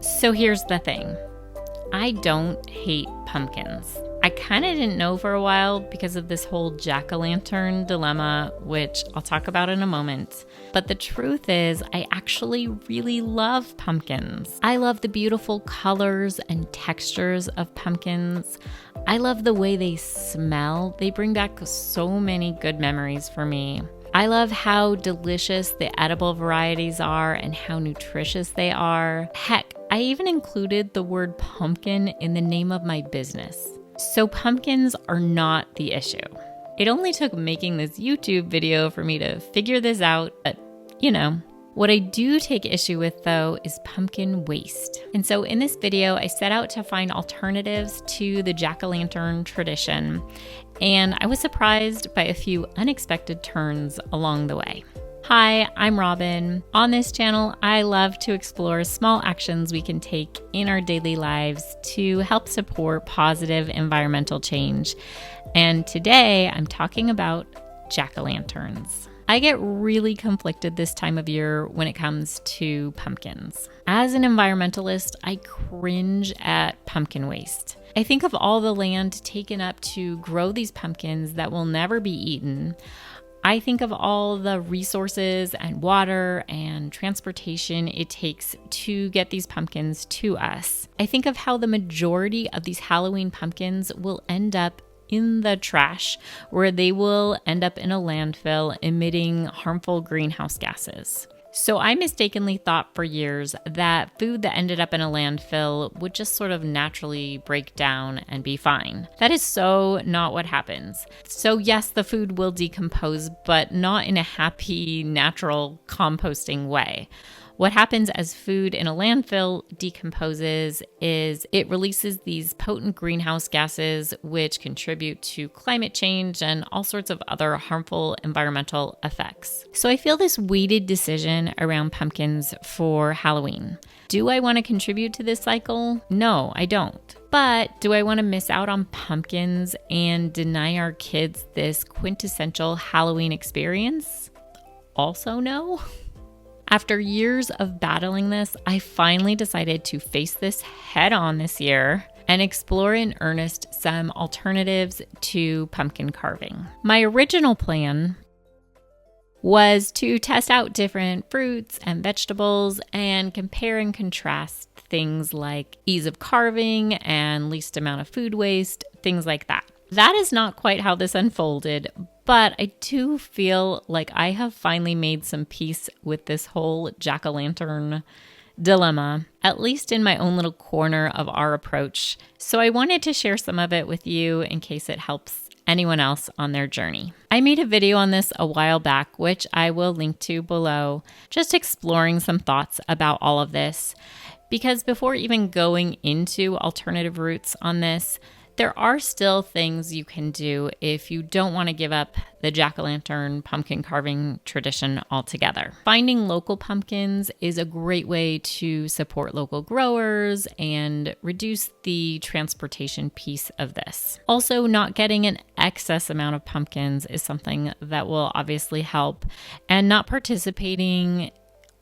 So here's the thing. I don't hate pumpkins. I kind of didn't know for a while because of this whole jack-o'-lantern dilemma, which I'll talk about in a moment. But the truth is, I actually really love pumpkins. I love the beautiful colors and textures of pumpkins. I love the way they smell. They bring back so many good memories for me. I love how delicious the edible varieties are and how nutritious they are. Heck, I even included the word pumpkin in the name of my business. So pumpkins are not the issue. It only took making this YouTube video for me to figure this out, but What I do take issue with though is pumpkin waste. And so in this video, I set out to find alternatives to the jack-o'-lantern tradition, and I was surprised by a few unexpected turns along the way. Hi, I'm Robin. On this channel, I love to explore small actions we can take in our daily lives to help support positive environmental change. And today I'm talking about jack-o'-lanterns. I get really conflicted this time of year when it comes to pumpkins. As an environmentalist, I cringe at pumpkin waste. I think of all the land taken up to grow these pumpkins that will never be eaten. I think of all the resources and water and transportation it takes to get these pumpkins to us. I think of how the majority of these Halloween pumpkins will end up in the trash, where they will end up in a landfill emitting harmful greenhouse gases. So I mistakenly thought for years that food that ended up in a landfill would just sort of naturally break down and be fine. That is so not what happens. So yes, the food will decompose, but not in a happy, natural composting way. What happens as food in a landfill decomposes is it releases these potent greenhouse gases, which contribute to climate change and all sorts of other harmful environmental effects. So I feel this weighted decision around pumpkins for Halloween. Do I want to contribute to this cycle? No, I don't. But do I want to miss out on pumpkins and deny our kids this quintessential Halloween experience? Also no. After years of battling this, I finally decided to face this head on this year and explore in earnest some alternatives to pumpkin carving. My original plan was to test out different fruits and vegetables and compare and contrast things like ease of carving and least amount of food waste, things like that. That is not quite how this unfolded, but I do feel like I have finally made some peace with this whole jack-o'-lantern dilemma, at least in my own little corner of our approach. So I wanted to share some of it with you in case it helps anyone else on their journey. I made a video on this a while back, which I will link to below, just exploring some thoughts about all of this. Because before even going into alternative routes on this, there are still things you can do if you don't want to give up the jack-o'-lantern pumpkin carving tradition altogether. Finding local pumpkins is a great way to support local growers and reduce the transportation piece of this. Also, not getting an excess amount of pumpkins is something that will obviously help, and not participating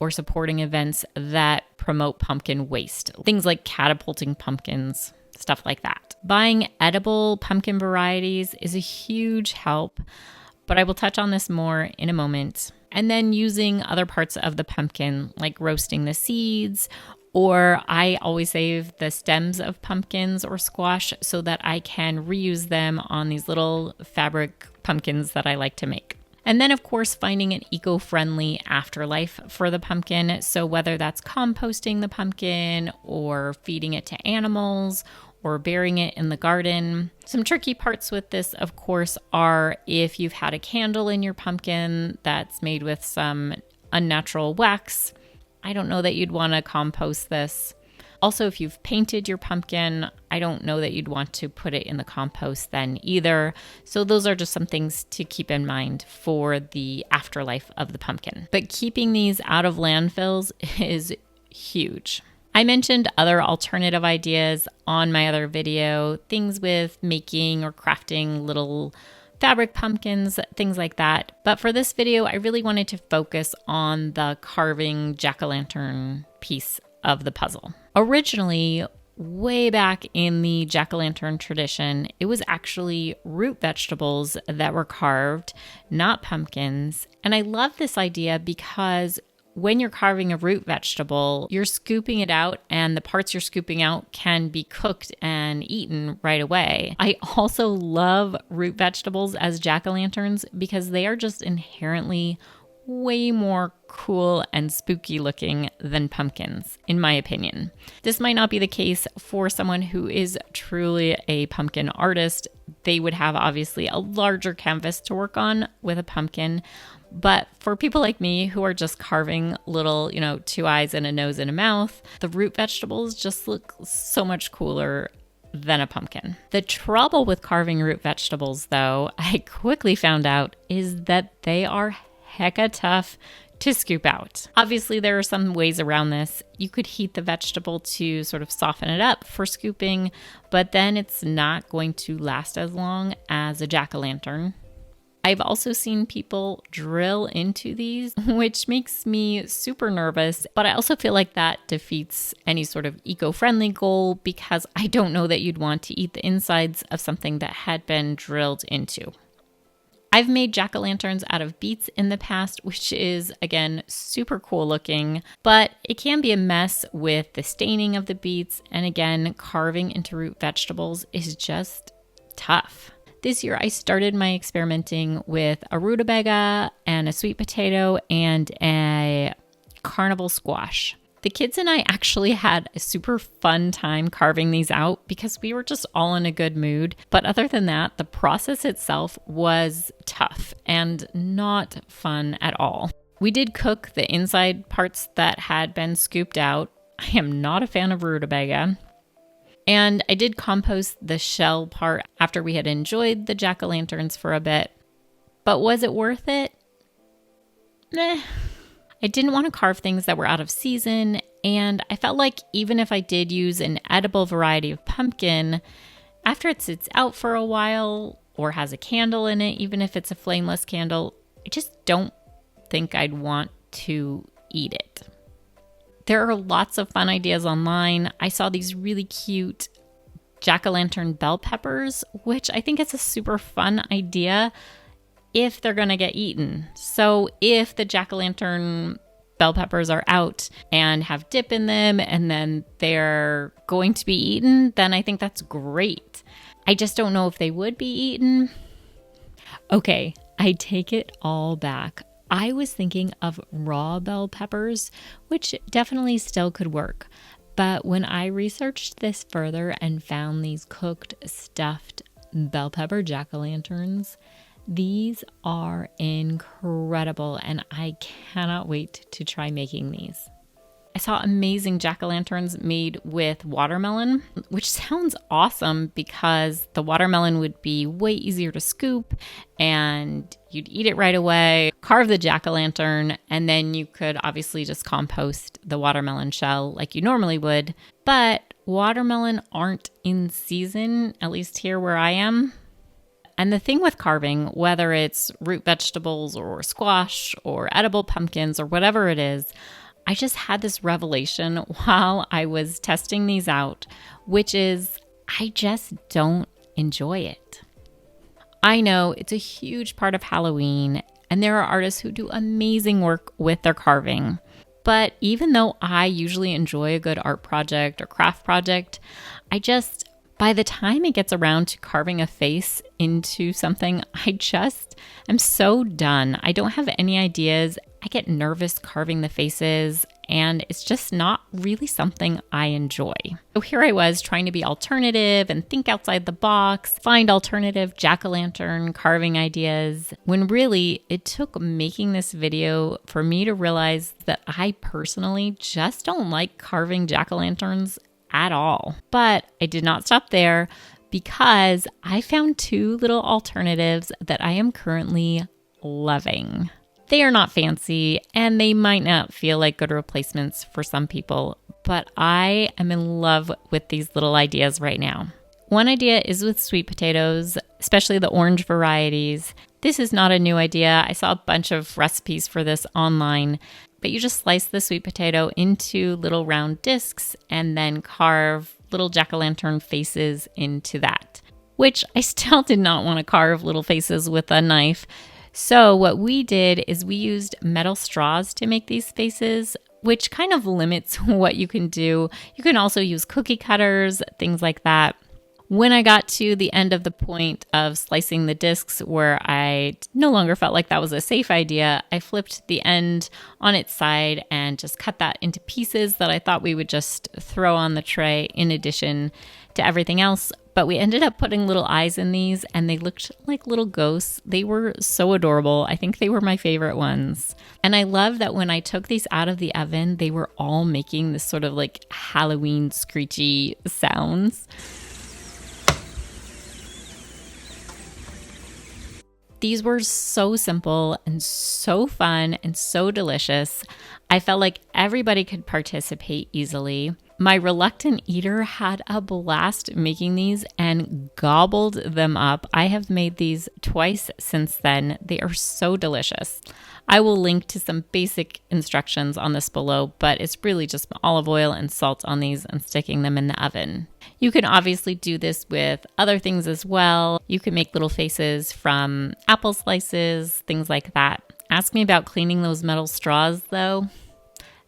or supporting events that promote pumpkin waste. Things like catapulting pumpkins, stuff like that. Buying edible pumpkin varieties is a huge help, but I will touch on this more in a moment. And then using other parts of the pumpkin, like roasting the seeds, or I always save the stems of pumpkins or squash so that I can reuse them on these little fabric pumpkins that I like to make. And then, of course, finding an eco-friendly afterlife for the pumpkin. So whether that's composting the pumpkin or feeding it to animals or burying it in the garden. Some tricky parts with this, of course, are if you've had a candle in your pumpkin that's made with some unnatural wax. I don't know that you'd want to compost this. Also, if you've painted your pumpkin, I don't know that you'd want to put it in the compost then either. So those are just some things to keep in mind for the afterlife of the pumpkin. But keeping these out of landfills is huge. I mentioned other alternative ideas on my other video, things with making or crafting little fabric pumpkins, things like that. But for this video, I really wanted to focus on the carving jack-o'-lantern piece of the puzzle. Originally, way back in the jack-o'-lantern tradition, it was actually root vegetables that were carved, not pumpkins. And I love this idea because when you're carving a root vegetable, you're scooping it out, and the parts you're scooping out can be cooked and eaten right away. I also love root vegetables as jack-o'-lanterns because they are just inherently way more cool and spooky looking than pumpkins, in my opinion. This might not be the case for someone who is truly a pumpkin artist. They would have obviously a larger canvas to work on with a pumpkin. But for people like me who are just carving little, 2 eyes and a nose and a mouth, the root vegetables just look so much cooler than a pumpkin. The trouble with carving root vegetables, though, I quickly found out, is that they are hecka tough to scoop out. Obviously, there are some ways around this. You could heat the vegetable to sort of soften it up for scooping, but then it's not going to last as long as a jack-o'-lantern. I've also seen people drill into these, which makes me super nervous, but I also feel like that defeats any sort of eco-friendly goal because I don't know that you'd want to eat the insides of something that had been drilled into. I've made jack-o'-lanterns out of beets in the past, which is, again, super cool looking, but it can be a mess with the staining of the beets, and again, carving into root vegetables is just tough. This year, I started my experimenting with a rutabaga and a sweet potato and a carnival squash. The kids and I actually had a super fun time carving these out because we were just all in a good mood. But other than that, the process itself was tough and not fun at all. We did cook the inside parts that had been scooped out. I am not a fan of rutabaga. And I did compost the shell part after we had enjoyed the jack-o'-lanterns for a bit. But was it worth it? Meh. I didn't want to carve things that were out of season, and I felt like even if I did use an edible variety of pumpkin, after it sits out for a while or has a candle in it, even if it's a flameless candle, I just don't think I'd want to eat it. There are lots of fun ideas online. I saw these really cute jack-o'-lantern bell peppers, which I think is a super fun idea if they're going to get eaten. So if the jack-o'-lantern bell peppers are out and have dip in them and then they're going to be eaten, then I think that's great. I just don't know if they would be eaten. Okay, I take it all back. I was thinking of raw bell peppers, which definitely still could work. But when I researched this further and found these cooked, stuffed bell pepper jack-o'-lanterns, these are incredible, and I cannot wait to try making these. I saw amazing jack-o'-lanterns made with watermelon, which sounds awesome because the watermelon would be way easier to scoop and you'd eat it right away, carve the jack-o'-lantern, and then you could obviously just compost the watermelon shell like you normally would. But watermelon aren't in season, at least here where I am. And the thing with carving, whether it's root vegetables or squash or edible pumpkins or whatever it is, I just had this revelation while I was testing these out, which is I just don't enjoy it. I know it's a huge part of Halloween, and there are artists who do amazing work with their carving. But even though I usually enjoy a good art project or craft project, by the time it gets around to carving a face into something, I just am so done. I don't have any ideas. I get nervous carving the faces, and it's just not really something I enjoy. So here I was trying to be alternative and think outside the box, find alternative jack-o'-lantern carving ideas, when really it took making this video for me to realize that I personally just don't like carving jack-o'-lanterns at all. But I did not stop there because I found 2 little alternatives that I am currently loving. They are not fancy and they might not feel like good replacements for some people, but I am in love with these little ideas right now. One idea is with sweet potatoes, especially the orange varieties. This is not a new idea. I saw a bunch of recipes for this online, but you just slice the sweet potato into little round discs and then carve little jack-o'-lantern faces into that, which I still did not want to carve little faces with a knife. So what we did is we used metal straws to make these faces, which kind of limits what you can do. You can also use cookie cutters, things like that. When I got to the end of the point of slicing the discs where I no longer felt like that was a safe idea, I flipped the end on its side and just cut that into pieces that I thought we would just throw on the tray in addition to everything else. But we ended up putting little eyes in these and they looked like little ghosts. They were so adorable. I think they were my favorite ones. And I love that when I took these out of the oven, they were all making this sort of like Halloween screechy sounds. These were so simple and so fun and so delicious. I felt like everybody could participate easily. My reluctant eater had a blast making these and gobbled them up. I have made these twice since then. They are so delicious. I will link to some basic instructions on this below, but it's really just olive oil and salt on these and sticking them in the oven. You can obviously do this with other things as well. You can make little faces from apple slices, things like that. Ask me about cleaning those metal straws though.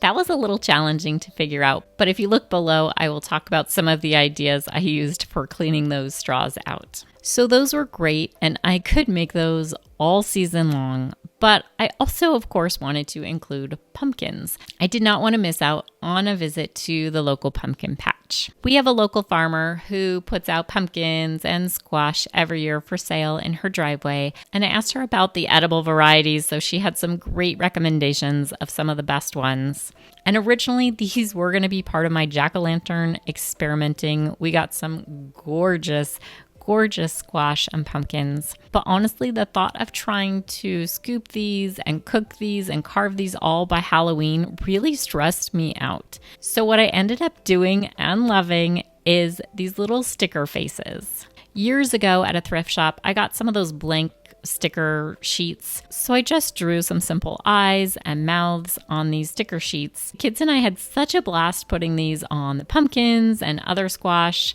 That was a little challenging to figure out, but if you look below, I will talk about some of the ideas I used for cleaning those straws out. So those were great, and I could make those all season long, but I also, of course, wanted to include pumpkins. I did not want to miss out on a visit to the local pumpkin patch. We have a local farmer who puts out pumpkins and squash every year for sale in her driveway, and I asked her about the edible varieties, so she had some great recommendations of some of the best ones. And originally, these were going to be part of my jack-o'-lantern experimenting. We got some gorgeous squash and pumpkins. But honestly, the thought of trying to scoop these and cook these and carve these all by Halloween really stressed me out. So what I ended up doing and loving is these little sticker faces. Years ago at a thrift shop, I got some of those blank sticker sheets. So I just drew some simple eyes and mouths on these sticker sheets. Kids and I had such a blast putting these on the pumpkins and other squash.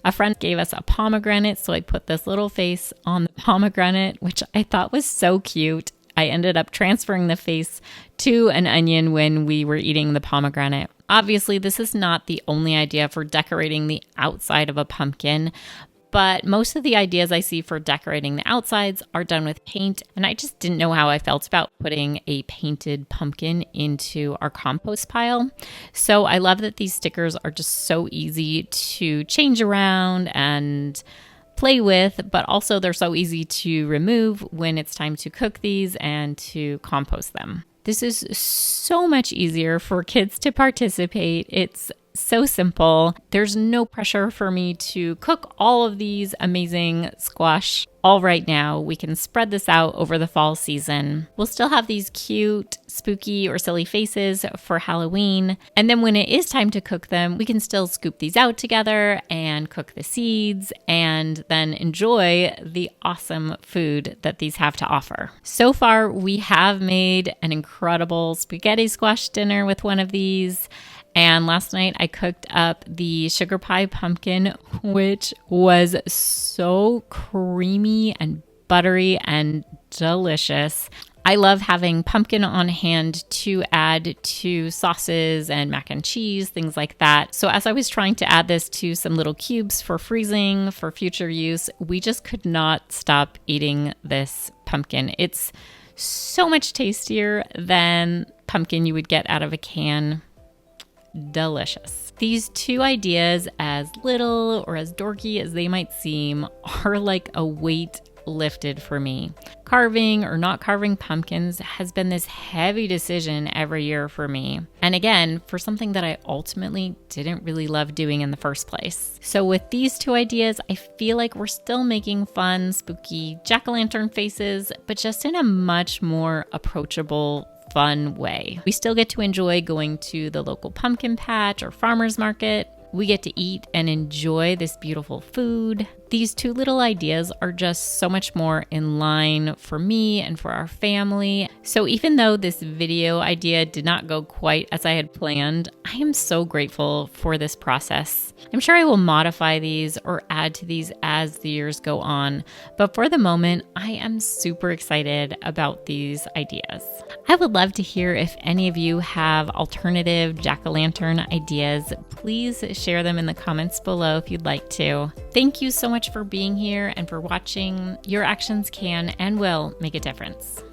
A friend gave us a pomegranate, so I put this little face on the pomegranate, which I thought was so cute. I ended up transferring the face to an onion when we were eating the pomegranate. Obviously, this is not the only idea for decorating the outside of a pumpkin, but most of the ideas I see for decorating the outsides are done with paint, and I just didn't know how I felt about putting a painted pumpkin into our compost pile. So I love that these stickers are just so easy to change around and play with, but also they're so easy to remove when it's time to cook these and to compost them. This is so much easier for kids to participate. It's so simple. There's no pressure for me to cook all of these amazing squash all right now. We can spread this out over the fall season. We'll still have these cute, spooky, or silly faces for Halloween. And then when it is time to cook them, we can still scoop these out together and cook the seeds and then enjoy the awesome food that these have to offer. So far, we have made an incredible spaghetti squash dinner with one of these. And last night I cooked up the sugar pie pumpkin, which was so creamy and buttery and delicious. I love having pumpkin on hand to add to sauces and mac and cheese, things like that. So as I was trying to add this to some little cubes for freezing for future use, we just could not stop eating this pumpkin. It's so much tastier than pumpkin you would get out of a can. Delicious. These two ideas, as little or as dorky as they might seem, are like a weight lifted for me. Carving or not carving pumpkins has been this heavy decision every year for me. And again, for something that I ultimately didn't really love doing in the first place. So with these two ideas, I feel like we're still making fun, spooky jack-o'-lantern faces, but just in a much more approachable, fun way. We still get to enjoy going to the local pumpkin patch or farmer's market. We get to eat and enjoy this beautiful food, These two little ideas are just so much more in line for me and for our family. So even though this video idea did not go quite as I had planned, I am so grateful for this process. I'm sure I will modify these or add to these as the years go on, but for the moment, I am super excited about these ideas. I would love to hear if any of you have alternative jack-o'-lantern ideas. Please share them in the comments below if you'd like to. Thank you so much for being here and for watching. Your actions can and will make a difference.